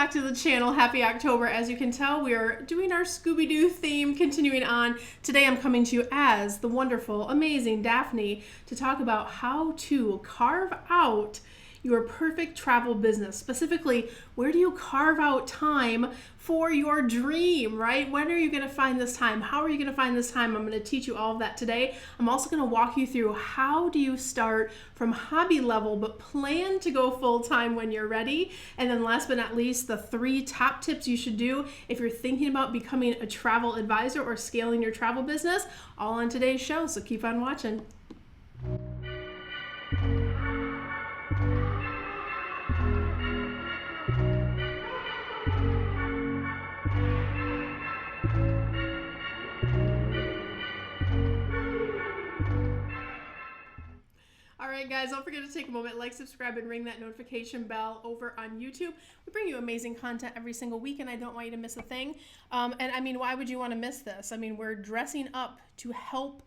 back to the channel. Happy October. As you can tell, we are doing our Scooby-Doo theme, continuing on. Today I'm coming to you as the wonderful, amazing Daphne to talk about how to carve out your perfect travel business. Specifically, where do you carve out time for your dream, right? When are you going to find this time? How are you going to find this time? I'm going to teach you all of that today. I'm also going to walk you through how do you start from hobby level but plan to go full time when you're ready. And then last but not least, the 3 top tips you should do if you're thinking about becoming a travel advisor or scaling your travel business, all on today's show. So keep on watching. Alright guys, don't forget to take a moment, like, subscribe, and ring that notification bell over on YouTube. We bring you amazing content every single week, and I don't want you to miss a thing. And I mean, why would you want to miss this? I mean, we're dressing up to help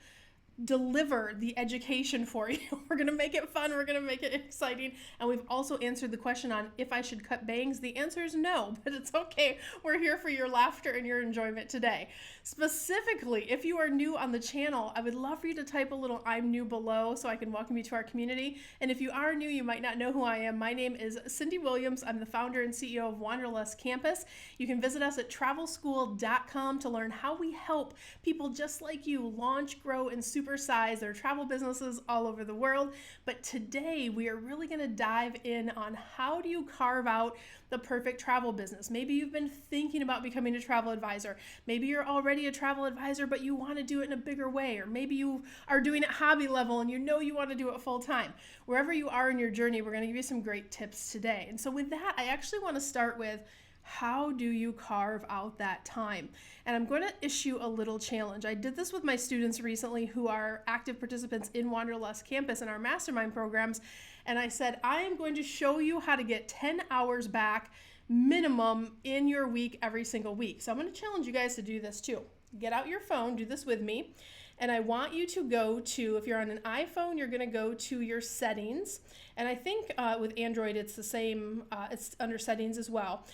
deliver the education for you. We're going to make it fun. We're going to make it exciting. And we've also answered the question on if I should cut bangs. The answer is no, but it's okay. We're here for your laughter and your enjoyment today. Specifically, if you are new on the channel, I would love for you to type a little "I'm new" below so I can welcome you to our community. And if you are new, you might not know who I am. My name is Cyndi Williams. I'm the founder and CEO of Wanderlust Campus. You can visit us at travelschool.com to learn how we help people just like you launch, grow, and supersize their travel businesses all over the world. But today we are really going to dive in on how do you carve out the perfect travel business. Maybe you've been thinking about becoming a travel advisor. Maybe you're already a travel advisor, but you want to do it in a bigger way. Or maybe you are doing it hobby level and you know you want to do it full time. Wherever you are in your journey, we're going to give you some great tips today. And so with that, I actually want to start with how do you carve out that time? And I'm going to issue a little challenge. I did this with my students recently who are active participants in Wanderlust Campus in our mastermind programs. And I said, I am going to show you how to get 10 hours back minimum in your week every single week. So I'm going to challenge you guys to do this too. Get out your phone, do this with me. And I want you to go to, if you're on an iPhone, you're going to go to your settings. And I think with Android, it's the same, it's under settings as well.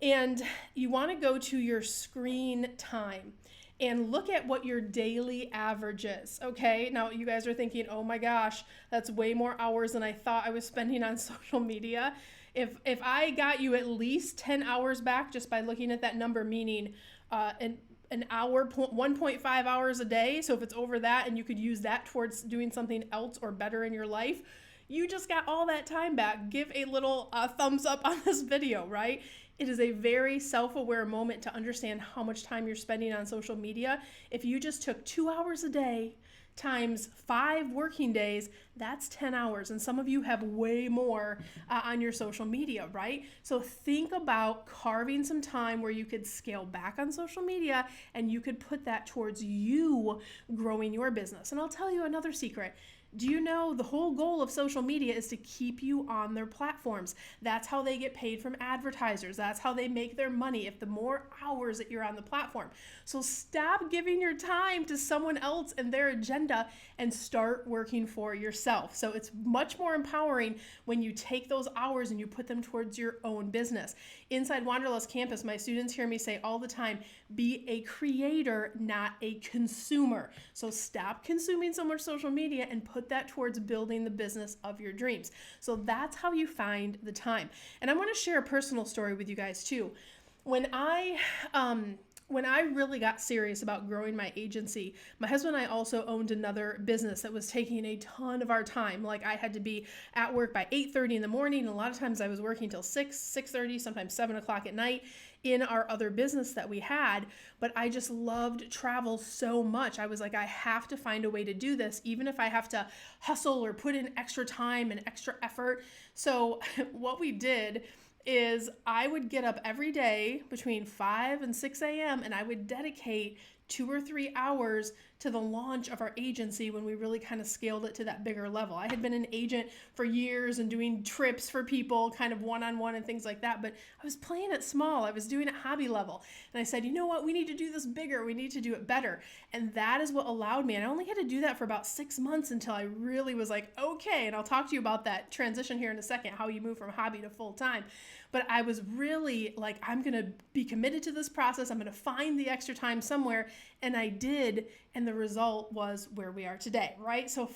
And you want to go to your screen time and look at what your daily average is, okay? Now, you guys are thinking, oh my gosh, that's way more hours than I thought I was spending on social media. If I got you at least 10 hours back just by looking at that number, meaning an hour, 1.5 hours a day, so if it's over that and you could use that towards doing something else or better in your life, you just got all that time back. Give a little thumbs up on this video, right? It is a very self-aware moment to understand how much time you're spending on social media. If you just took 2 hours a day times 5 working days, that's 10 hours. And some of you have way more on your social media, right? So think about carving some time where you could scale back on social media and you could put that towards you growing your business. And I'll tell you another secret. Do you know the whole goal of social media is to keep you on their platforms? That's how they get paid from advertisers. That's how they make their money, if the more hours that you're on the platform. So stop giving your time to someone else and their agenda and start working for yourself. So it's much more empowering when you take those hours and you put them towards your own business. Inside Wanderlust Campus, my students hear me say all the time, be a creator, not a consumer. So stop consuming so much social media and put that towards building the business of your dreams. So that's how you find the time. And I want to share a personal story with you guys too. When I really got serious about growing my agency, my husband and I also owned another business that was taking a ton of our time. Like I had to be at work by 8:30 in the morning. And a lot of times I was working till 6:30, sometimes 7 o'clock at night in our other business that we had. But I just loved travel so much. I was like, I have to find a way to do this, even if I have to hustle or put in extra time and extra effort. So what we did is I would get up every day between 5 and 6 a.m. and I would dedicate 2 or 3 hours to the launch of our agency when we really kind of scaled it to that bigger level. I had been an agent for years and doing trips for people kind of one-on-one and things like that, but I was playing it small. I was doing it hobby level. And I said, you know what? We need to do this bigger. We need to do it better. And that is what allowed me. And I only had to do that for about 6 months until I really was like, okay. And I'll talk to you about that transition here in a second, how you move from hobby to full time. but I was really like, I'm going to be committed to this process. I'm going to find the extra time somewhere. And I did. And the result was where we are today, right? So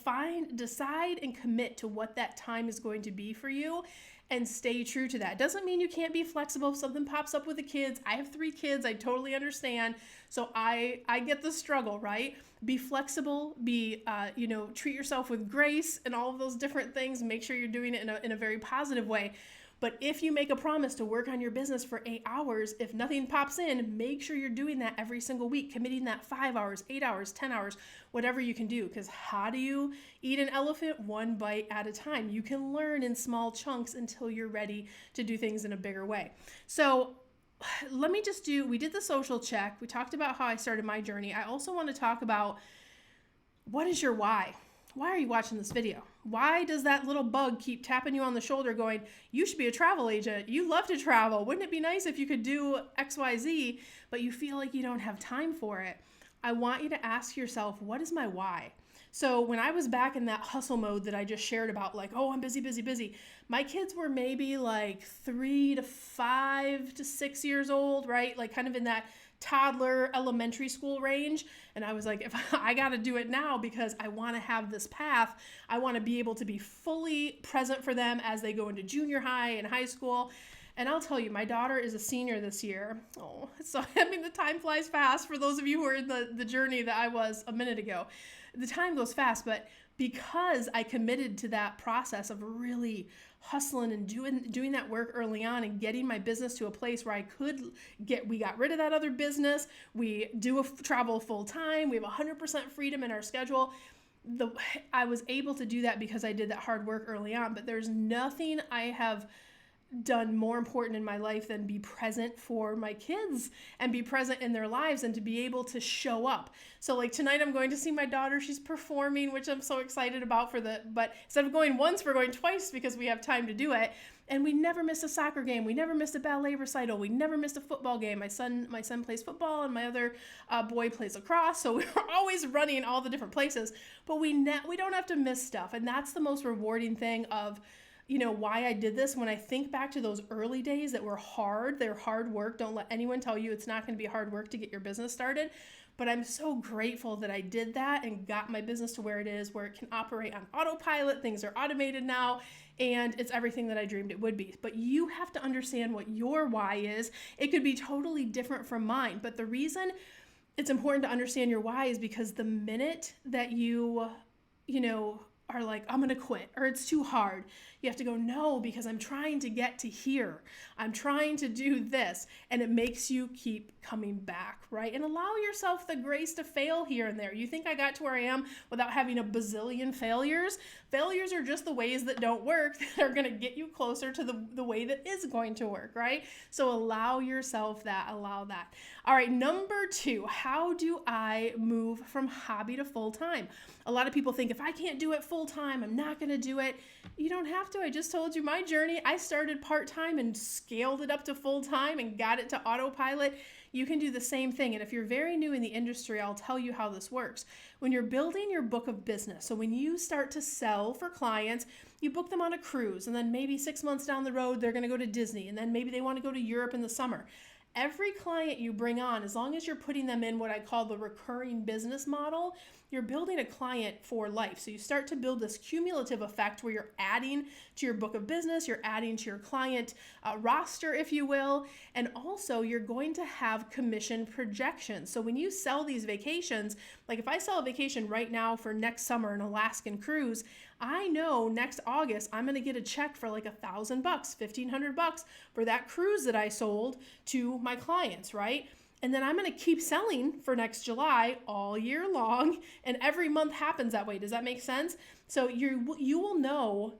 decide and commit to what that time is going to be for you and stay true to that. Doesn't mean you can't be flexible if something pops up with the kids. I have 3 kids. I totally understand. So I get the struggle, right? Be flexible, treat yourself with grace and all of those different things. Make sure you're doing it in a very positive way. But if you make a promise to work on your business for 8 hours, if nothing pops in, make sure you're doing that every single week, committing that 5 hours, 8 hours, 10 hours, whatever you can do. Because how do you eat an elephant? One bite at a time. You can learn in small chunks until you're ready to do things in a bigger way. So we did the social check. We talked about how I started my journey. I also want to talk about, what is your why? Why are you watching this video? Why does that little bug keep tapping you on the shoulder going, you should be a travel agent. You love to travel. Wouldn't it be nice if you could do XYZ, but you feel like you don't have time for it? I want you to ask yourself, what is my why? So when I was back in that hustle mode that I just shared about, like, oh, I'm busy, busy, busy. My kids were maybe like 3 to 5 to 6 years old, right? Like kind of in that toddler elementary school range. And I was like, if I got to do it now because I want to have this path. I want to be able to be fully present for them as they go into junior high and high school. And I'll tell you, my daughter is a senior this year. Oh, so I mean, the time flies fast for those of you who are in the journey that I was a minute ago. The time goes fast, but because I committed to that process of really hustling and doing that work early on and getting my business to a place where we got rid of that other business. We do travel full time. We have 100% freedom in our schedule. I was able to do that because I did that hard work early on, but there's nothing I have done more important in my life than be present for my kids and be present in their lives and to be able to show up. So like tonight I'm going to see my daughter. She's performing, which I'm so excited about but instead of going once, we're going twice because we have time to do it. And we never missed a soccer game. We never missed a ballet recital. We never missed a football game. My son plays football and my other boy plays lacrosse. So we're always running all the different places, but we don't have to miss stuff. And that's the most rewarding thing of, why I did this. When I think back to those early days that were hard, they're hard work. Don't let anyone tell you it's not going to be hard work to get your business started. But I'm so grateful that I did that and got my business to where it is, where it can operate on autopilot. Things are automated now, and it's everything that I dreamed it would be. But you have to understand what your why is. It could be totally different from mine. But the reason it's important to understand your why is because the minute that you are like, I'm going to quit, or it's too hard, you have to go, no, because I'm trying to get to here. I'm trying to do this. And it makes you keep coming back, right? And allow yourself the grace to fail here and there. You think I got to where I am without having a bazillion failures? Failures are just the ways that don't work that are going to get you closer to the way that is going to work, right? So allow yourself that, allow that. All right, number 2, how do I move from hobby to full-time? A lot of people think if I can't do it full-time, I'm not going to do it. You don't have to. I just told you my journey. I started part-time and scaled it up to full-time and got it to autopilot. You can do the same thing. And if you're very new in the industry, I'll tell you how this works. When you're building your book of business, so when you start to sell for clients, you book them on a cruise, and then maybe 6 months down the road, they're going to go to Disney, and then maybe they want to go to Europe in the summer. Every client you bring on, as long as you're putting them in what I call the recurring business model, you're building a client for life. So you start to build this cumulative effect where you're adding to your book of business, you're adding to your client roster, if you will, and also you're going to have commission projections. So when you sell these vacations, like if I sell a vacation right now for next summer, an Alaskan cruise, I know next August I'm going to get a check for like $1,000, $1,500 for that cruise that I sold to my clients, right? And then I'm going to keep selling for next July all year long, and every month happens that way. Does that make sense? So you will know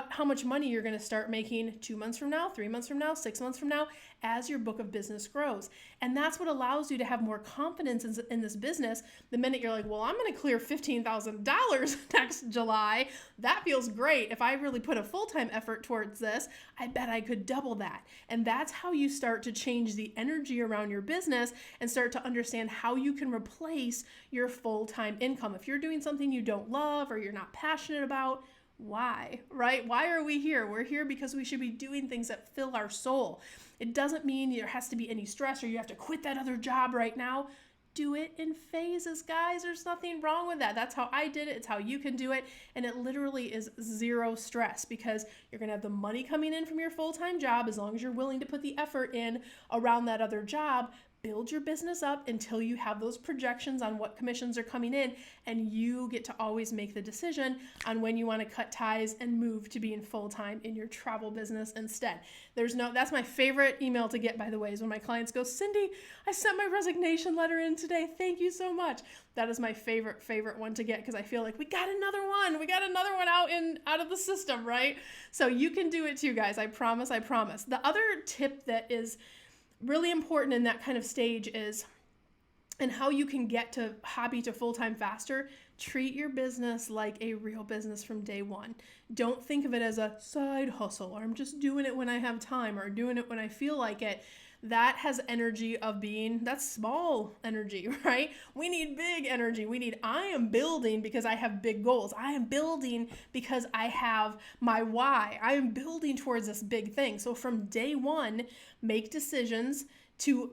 how much money you're going to start making 2 months from now, 3 months from now, 6 months from now, as your book of business grows. And that's what allows you to have more confidence in this business. The minute you're like, well, I'm going to clear $15,000 next July. That feels great. If I really put a full-time effort towards this, I bet I could double that. And that's how you start to change the energy around your business and start to understand how you can replace your full-time income. If you're doing something you don't love or you're not passionate about, Why, right? Why are we here? We're here because we should be doing things that fill our soul. It doesn't mean there has to be any stress or you have to quit that other job right now. Do it in phases, guys. There's nothing wrong with that. That's how I did it. It's how you can do it. And it literally is zero stress because you're going to have the money coming in from your full-time job as long as you're willing to put the effort in around that other job. Build your business up until you have those projections on what commissions are coming in, and you get to always make the decision on when you want to cut ties and move to being full-time in your travel business instead. That's my favorite email to get, by the way, is when my clients go, Cyndi, I sent my resignation letter in today. Thank you so much. That is my favorite one to get because I feel like we got another one. We got another one out of the system, right? So you can do it too, guys. I promise. The other tip that is really important in that kind of stage is, and how you can get to hobby to full-time faster, treat your business like a real business from day one. Don't think of it as a side hustle, or I'm just doing it when I have time, or doing it when I feel like it. That has energy of that's small energy, right? We need big energy. I am building because I have big goals. I am building because I have my why. I am building towards this big thing. So from day one, make decisions to,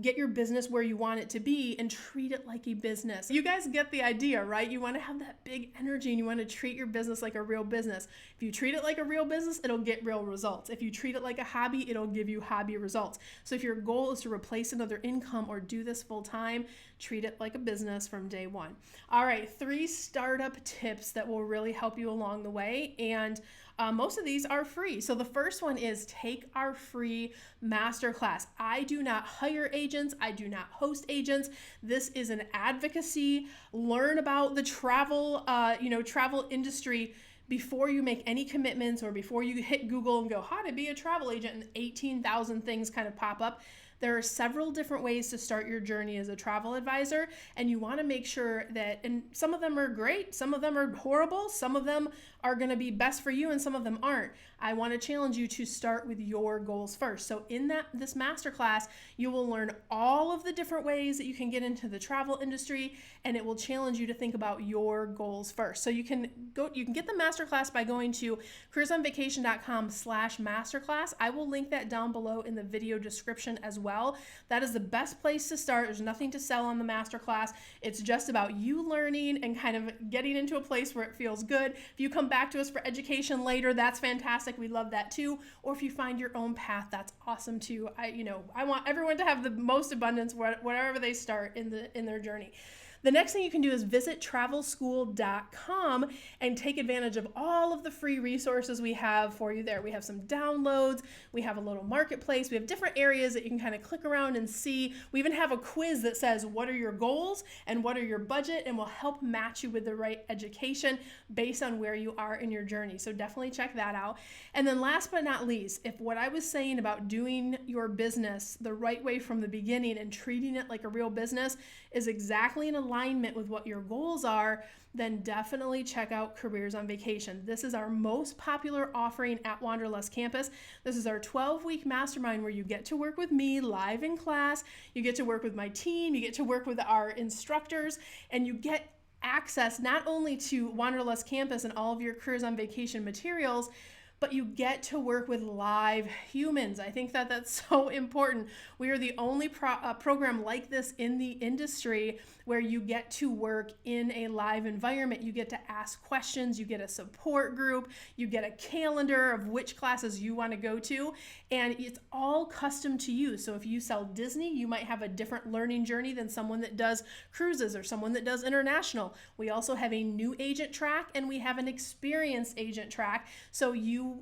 get your business where you want it to be and treat it like a business. You guys get the idea, right? You want to have that big energy and you want to treat your business like a real business. If you treat it like a real business, it'll get real results. If you treat it like a hobby, it'll give you hobby results. So if your goal is to replace another income or do this full time, treat it like a business from day one. All right, 3 startup tips that will really help you along the way. And most of these are free. So the first one is take our free masterclass. I do not hire agents. I do not host agents. This is an advocacy. Learn about the travel industry before you make any commitments or before you hit Google and go, how to be a travel agent, and 18,000 things kind of pop up. There are several different ways to start your journey as a travel advisor, and you want to make sure that, and some of them are great, some of them are horrible, some of them are going to be best for you, and some of them aren't. I want to challenge you to start with your goals first. So in this masterclass, you will learn all of the different ways that you can get into the travel industry, and it will challenge you to think about your goals first. So you can get the masterclass by going to cruiseonvacation.com/masterclass. I will link that down below in the video description as well. That is the best place to start. There's nothing to sell on the masterclass. It's just about you learning and kind of getting into a place where it feels good. If you come back to us for education later, that's fantastic. We love that too. Or if you find your own path, that's awesome too. I want everyone to have the most abundance wherever they start in their journey. The next thing you can do is visit travelschool.com and take advantage of all of the free resources we have for you there. We have some downloads, we have a little marketplace, we have different areas that you can kind of click around and see. We even have a quiz that says, what are your goals and what are your budget, and will help match you with the right education based on where you are in your journey. So definitely check that out. And then last but not least, if what I was saying about doing your business the right way from the beginning and treating it like a real business is exactly in alignment with what your goals are, then definitely check out Careers on Vacation. This is our most popular offering at Wanderlust Campus. This is our 12-week mastermind where you get to work with me live in class, you get to work with my team, you get to work with our instructors, and you get access not only to Wanderlust Campus and all of your Careers on Vacation materials, but you get to work with live humans. I think that that's so important. We are the only program like this in the industry where you get to work in a live environment. You get to ask questions, you get a support group, you get a calendar of which classes you want to go to, and it's all custom to you. So if you sell Disney, you might have a different learning journey than someone that does cruises or someone that does international. We also have a new agent track and we have an experienced agent track. So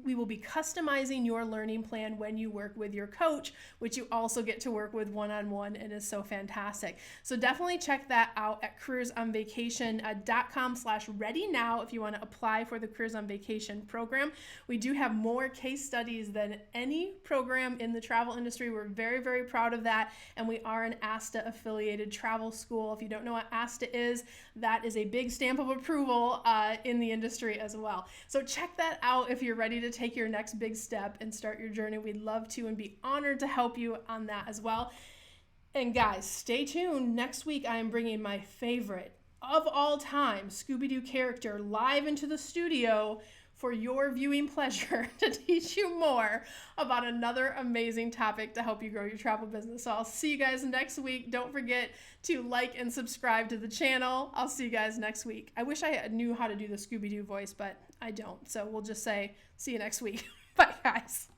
we will be customizing your learning plan when you work with your coach, which you also get to work with one-on-one, and is so fantastic. So definitely check that out at careersonvacation.com/ready now if you want to apply for the Careers on Vacation program. We do have more case studies than any program in the travel industry. We're very, very proud of that, and we are an ASTA affiliated travel school. If you don't know what ASTA is, that is a big stamp of approval in the industry as well. So check that out if you're ready to take your next big step and start your journey. We'd love to and be honored to help you on that as well. And guys, stay tuned. Next week, I am bringing my favorite of all time Scooby-Doo character live into the studio for your viewing pleasure to teach you more about another amazing topic to help you grow your travel business. So I'll see you guys next week. Don't forget to like and subscribe to the channel. I'll see you guys next week. I wish I knew how to do the Scooby-Doo voice, but I don't. So we'll just say, see you next week. Bye, guys.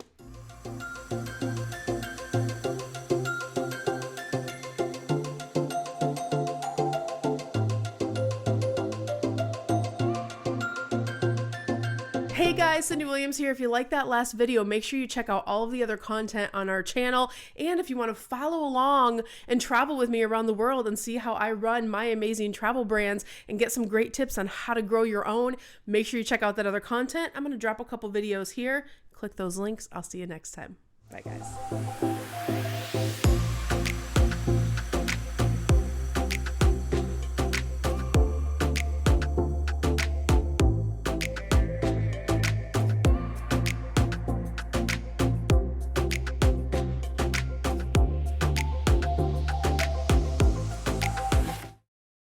Hey guys, Cyndi Williams here. If you like that last video, make sure you check out all of the other content on our channel. And if you want to follow along and travel with me around the world and see how I run my amazing travel brands and get some great tips on how to grow your own, make sure you check out that other content. I'm going to drop a couple videos here. Click those links. I'll see you next time. Bye guys.